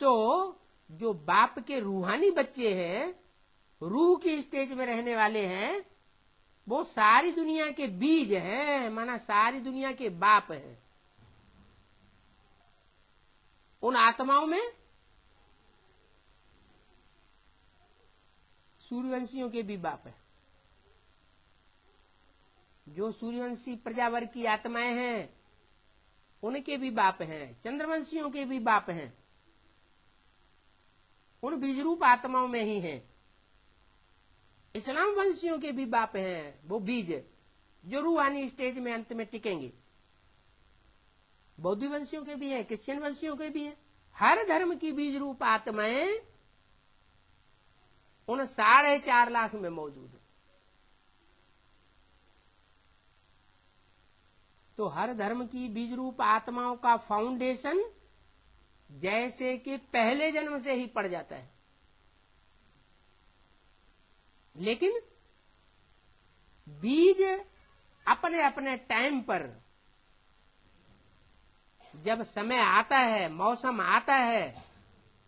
तो जो बाप के रूहानी बच्चे हैं, रूह की स्टेज में रहने वाले हैं, वो सारी दुनिया के बीज हैं, माना सारी दुनिया के बाप हैं। उन आत्माओं में सूर्यवंशियों के भी बाप है। जो सूर्यवंशी प्रजावर्ग की आत्माएं हैं उनके भी बाप हैं, चंद्रवंशियों के भी बाप हैं, उन बीजरूप आत्माओं में ही हैं। इस्लाम वंशियों के भी बाप हैं, वो बीज जो रूहानी स्टेज में अंत में टिकेंगे। बौद्ध वंशियों के भी हैं, क्रिश्चियन वंशियों के भी हैं। हर धर्म की बीज रूप आत्माएं उन 4.5 लाख में मौजूद है। तो हर धर्म की बीज रूप आत्माओं का फाउंडेशन जैसे कि पहले जन्म से ही पड़ जाता है, लेकिन बीज अपने अपने टाइम पर, जब समय आता है, मौसम आता है,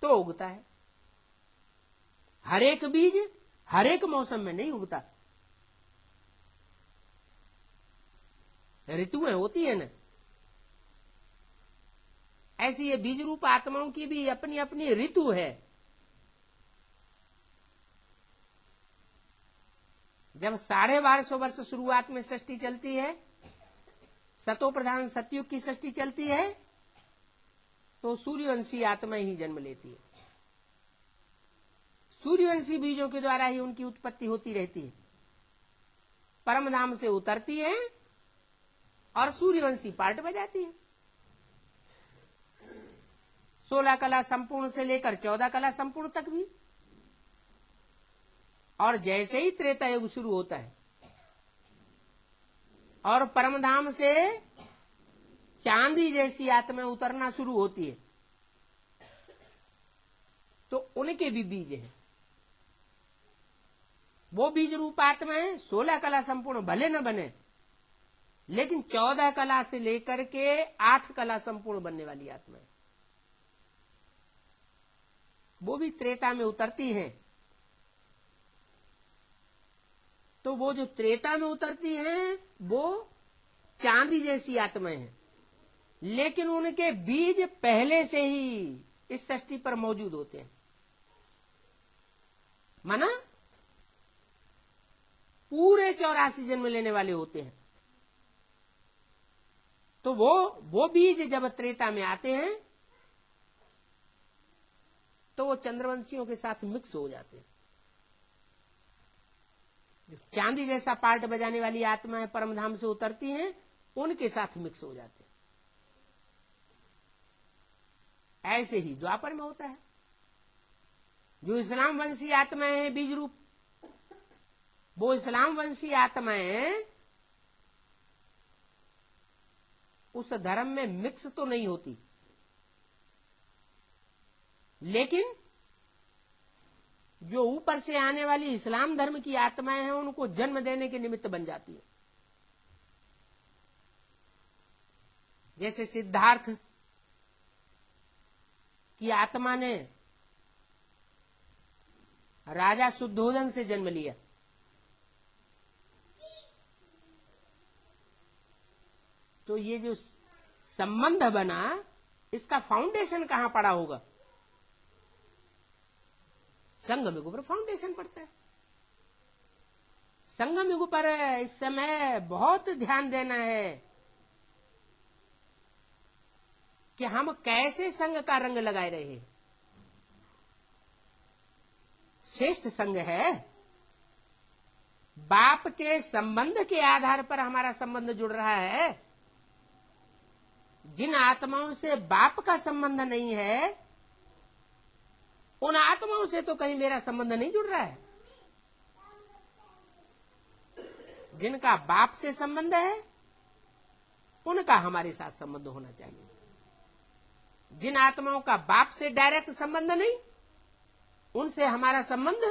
तो उगता है। हर एक बीज हर एक मौसम में नहीं उगता। ऋतुएं होती है ना, ऐसी ये बीज रूप आत्माओं की भी अपनी अपनी ऋतु है। जब 1250 वर्ष शुरुआत में सृष्टि चलती है, सतो प्रधान सतयुग की सृष्टि चलती है, तो सूर्यवंशी आत्माएं ही जन्म लेती है। सूर्यवंशी बीजों के द्वारा ही उनकी उत्पत्ति होती रहती है। परमधाम से उतरती है और सूर्यवंशी पार्ट बजाती है। 16 कला संपूर्ण से लेकर 14 कला संपूर्ण तक भी। और जैसे ही त्रेता युग शुरू होता है और परमधाम से चांदी जैसी आत्मा उतरना शुरू होती है, तो उनके भी बीज हैं। वो बीज रूप आत्माएं 16 कला संपूर्ण भले न बने, लेकिन 14 कला से लेकर के 8 कला संपूर्ण बनने वाली आत्माएं, वो भी त्रेता में उतरती हैं। तो वो जो त्रेता में उतरती हैं वो चांदी जैसी आत्माएं हैं, लेकिन उनके बीज पहले से ही इस सृष्टि पर मौजूद होते हैं। माना पूरे 84 जन्म लेने वाले होते हैं। तो वो बीज जब त्रेता में आते हैं तो वो चंद्रवंशियों के साथ मिक्स हो जाते हैं। चांदी जैसा पार्ट बजाने वाली आत्माएं परमधाम से उतरती हैं, उनके साथ मिक्स हो जाते हैं। ऐसे ही द्वापर में होता है। जो इस्लाम वंशी आत्माएं हैं बीज रूप, वो इस्लाम वंशी आत्माएं उस धर्म में मिक्स तो नहीं होती, लेकिन जो ऊपर से आने वाली इस्लाम धर्म की आत्माएं हैं उनको जन्म देने के निमित्त बन जाती है। जैसे सिद्धार्थ की आत्मा ने राजा शुद्धोधन से जन्म लिया, तो ये जो संबंध बना, इसका फाउंडेशन कहां पड़ा होगा? संगम युग पर फाउंडेशन पड़ता है। संगम युग पर इस समय बहुत ध्यान देना है कि हम कैसे संग का रंग लगाए रहे। श्रेष्ठ संग है, बाप के संबंध के आधार पर हमारा संबंध जुड़ रहा है। जिन आत्माओं से बाप का संबंध नहीं है, उन आत्माओं से तो कहीं मेरा संबंध नहीं जुड़ रहा है। जिनका बाप से संबंध है उनका हमारे साथ संबंध होना चाहिए। जिन आत्माओं का बाप से डायरेक्ट संबंध नहीं, उनसे हमारा संबंध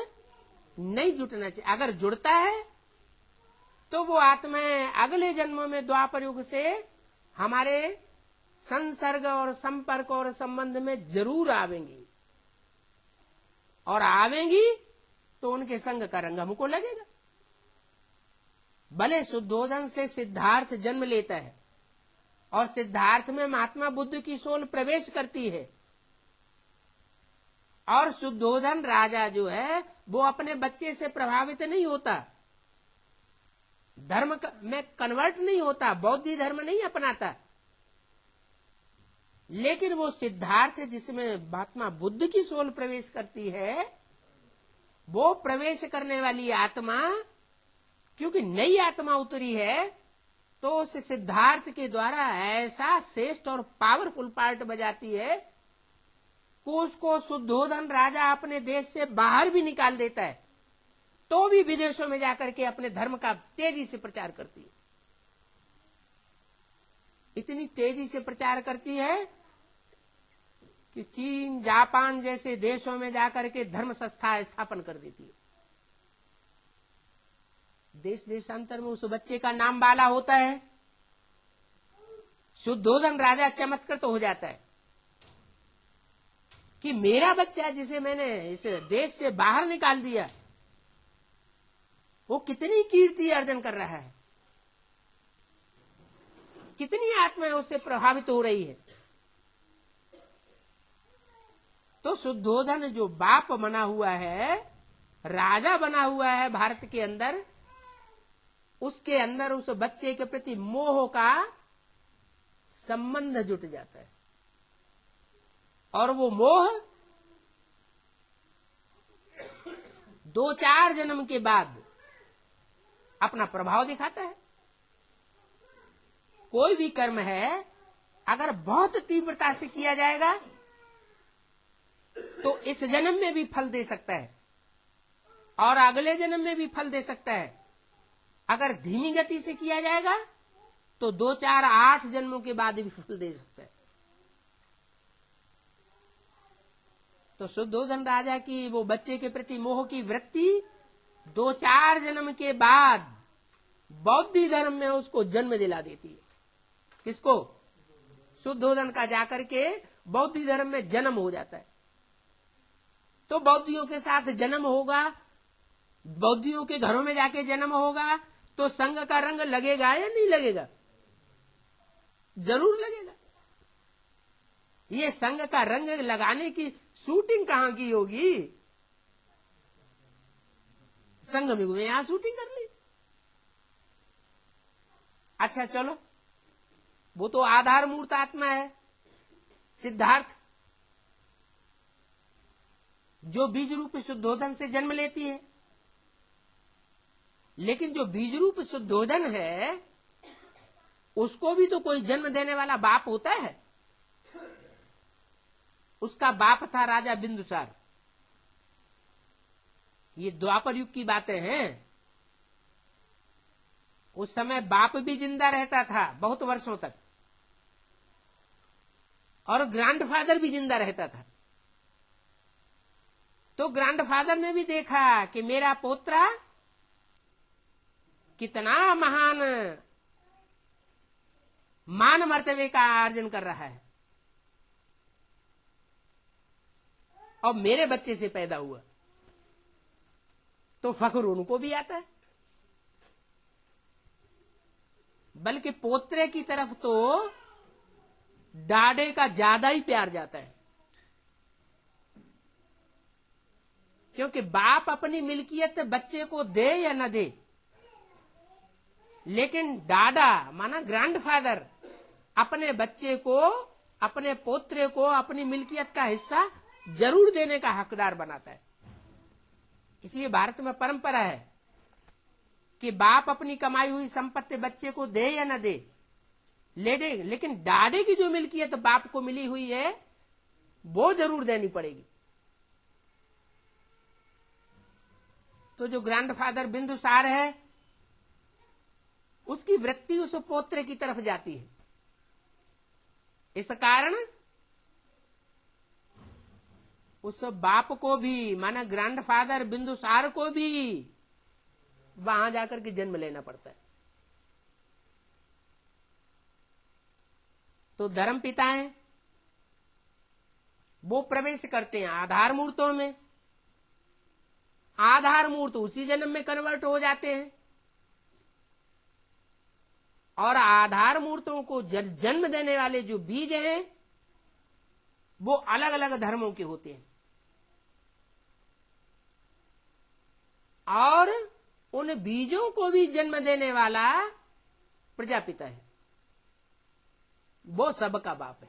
नहीं जुटना चाहिए। अगर जुड़ता है तो वो आत्माएं अगले जन्मों में द्वापर युग से हमारे संसर्ग और संपर्क और संबंध में जरूर आवेंगी। और आवेंगी तो उनके संग का रंग हमको लगेगा। भले शुद्धोधन से सिद्धार्थ जन्म लेता है और सिद्धार्थ में महात्मा बुद्ध की सोल प्रवेश करती है, और शुद्धोधन राजा जो है वो अपने बच्चे से प्रभावित नहीं होता, धर्म में कन्वर्ट नहीं होता, बौद्ध धर्म नहीं अपनाता, लेकिन वो सिद्धार्थ जिसमें महात्मा बुद्ध की सोल प्रवेश करती है, वो प्रवेश करने वाली आत्मा क्योंकि नई आत्मा उतरी है, तो उस सिद्धार्थ के द्वारा ऐसा श्रेष्ठ और पावरफुल पार्ट बजाती है कि उसको शुद्धोधन राजा अपने देश से बाहर भी निकाल देता है, तो भी विदेशों में जाकर के अपने धर्म का तेजी से प्रचार करती है। इतनी तेजी से प्रचार करती है कि चीन, जापान जैसे देशों में जाकर के धर्म संस्था स्थापन कर देती है। देश देशांतर में उस बच्चे का नाम बाला होता है, शुद्धोधन राजा चमत्कृत हो जाता है कि मेरा बच्चा जिसे मैंने इस देश से बाहर निकाल दिया, वो कितनी कीर्ति अर्जन कर रहा है, कितनी आत्माएं उससे प्रभावित हो रही है। तो शुद्धोधन जो बाप बना हुआ है, राजा बना हुआ है भारत के अंदर, उसके अंदर उस बच्चे के प्रति मोह का संबंध जुट जाता है, और वो मोह 2-4 जन्म के बाद अपना प्रभाव दिखाता है। कोई भी कर्म है अगर बहुत तीव्रता से किया जाएगा तो इस जन्म में भी फल दे सकता है और अगले जन्म में भी फल दे सकता है। अगर धीमी गति से किया जाएगा तो 2-4-8 जन्मों के बाद भी फल दे सकता है। तो शुद्धोधन राजा की वो बच्चे के प्रति मोह की वृत्ति 2-4 जन्म के बाद बौद्ध धर्म में उसको जन्म दिला देती है। किसको? शुद्धोधन का जाकर के बौद्ध धर्म में जन्म हो जाता है। तो बौद्धियों के साथ जन्म होगा, बौद्धियों के घरों में जाके जन्म होगा, तो संघ का रंग लगेगा या नहीं लगेगा? जरूर लगेगा। ये संघ का रंग लगाने की शूटिंग कहां की होगी? संघ में यहां शूटिंग कर ली। अच्छा चलो, वो तो आधार मूर्त आत्मा है सिद्धार्थ, जो बीज रूप शुद्धोधन से जन्म लेती है। लेकिन जो बीज रूप शुद्धोधन है उसको भी तो कोई जन्म देने वाला बाप होता है। उसका बाप था राजा बिंदुसार। ये द्वापर युग की बातें हैं। उस समय बाप भी जिंदा रहता था बहुत वर्षों तक, और ग्रैंडफादर भी जिंदा रहता था। तो ग्रैंडफादर ने भी देखा कि मेरा पोत्रा कितना महान मान मर्तबे का अर्जन कर रहा है, और मेरे बच्चे से पैदा हुआ, तो फख्र उनको भी आता है। बल्कि पोत्रे की तरफ तो डाडे का ज्यादा ही प्यार जाता है, क्योंकि बाप अपनी मिल्कियत बच्चे को दे या न दे, लेकिन डाडा माना ग्रैंडफादर अपने बच्चे को, अपने पोत्रे को अपनी मिल्कियत का हिस्सा जरूर देने का हकदार बनाता है। इसलिए भारत में परंपरा है कि बाप अपनी कमाई हुई संपत्ति बच्चे को दे या न दे, लेकिन डाडे की जो मिल्कियत बाप को मिली हुई है वो जरूर देनी पड़ेगी। तो जो ग्रैंडफादर बिंदुसार है उसकी वृत्ति उस पोत्रे की तरफ जाती है। इस कारण उस बाप को भी, माना ग्रैंडफादर बिंदुसार को भी वहां जाकर के जन्म लेना पड़ता है। तो धर्म पिताएं वो प्रवेश करते हैं आधार मूर्तों में, आधार मूर्त उसी जन्म में कन्वर्ट हो जाते हैं, और आधार मूर्तों को जन्म देने वाले जो बीज हैं वो अलग अलग धर्मों के होते हैं, और उन बीजों को भी जन्म देने वाला प्रजापिता है, वो सबका बाप है।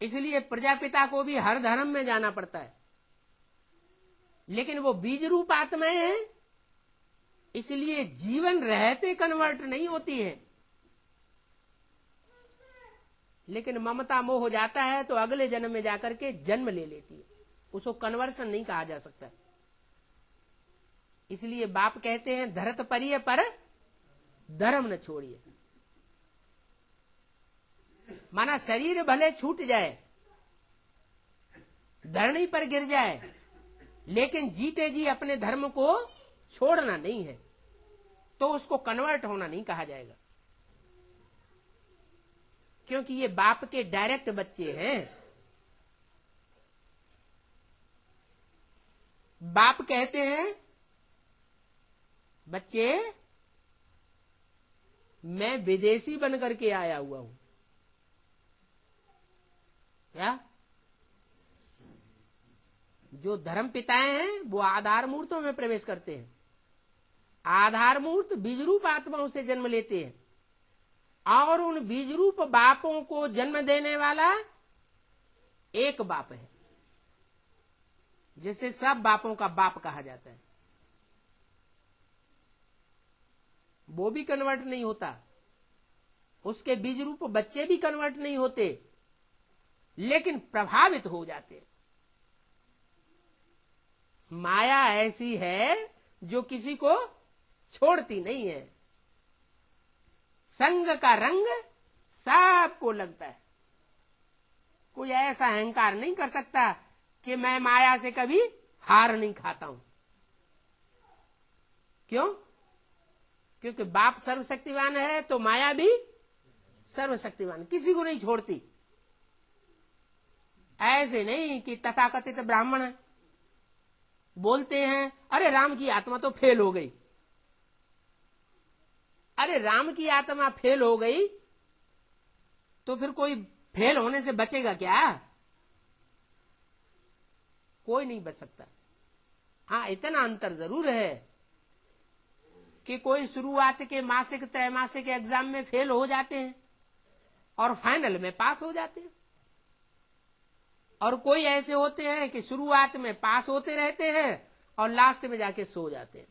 इसलिए प्रजापिता को भी हर धर्म में जाना पड़ता है, लेकिन वो बीज रूप आत्माएं हैं, इसलिए जीवन रहते कन्वर्ट नहीं होती है, लेकिन ममता मोह हो जाता है तो अगले जन्म में जाकर के जन्म ले लेती है, उसको कन्वर्सन नहीं कहा जा सकता। इसलिए बाप कहते हैं धरत परिय पर धर्म न छोड़िए, माना शरीर भले छूट जाए, धरनी पर गिर जाए, लेकिन जीते जी अपने धर्म को छोड़ना नहीं है, तो उसको कन्वर्ट होना नहीं कहा जाएगा, क्योंकि ये बाप के डायरेक्ट बच्चे हैं। बाप कहते हैं बच्चे मैं विदेशी बनकर के आया हुआ हूं, क्या जो धर्म पिताएं हैं वो आधार मूर्तों में प्रवेश करते हैं, आधार मूर्त बीजरूप आत्माओं से जन्म लेते हैं, और उन बीजरूप बापों को जन्म देने वाला एक बाप है, जिसे सब बापों का बाप कहा जाता है। वो भी कन्वर्ट नहीं होता, उसके बीजरूप बच्चे भी कन्वर्ट नहीं होते, लेकिन प्रभावित हो जाते। माया ऐसी है जो किसी को छोड़ती नहीं है, संग का रंग सबको लगता है। कोई ऐसा अहंकार नहीं कर सकता कि मैं माया से कभी हार नहीं खाता हूं। क्यों? क्योंकि बाप सर्वशक्तिवान है तो माया भी सर्वशक्तिवान, किसी को नहीं छोड़ती। ऐसे नहीं कि तथाकथित ब्राह्मण बोलते हैं अरे राम की आत्मा तो फेल हो गई, अरे राम की आत्मा फेल हो गई तो फिर कोई फेल होने से बचेगा क्या? कोई नहीं बच सकता। हाँ, इतना अंतर जरूर है कि कोई शुरुआत के मासिक त्रैमासिक एग्जाम में फेल हो जाते हैं और फाइनल में पास हो जाते हैं, और कोई ऐसे होते हैं कि शुरुआत में पास होते रहते हैं और लास्ट में जाके सो जाते हैं।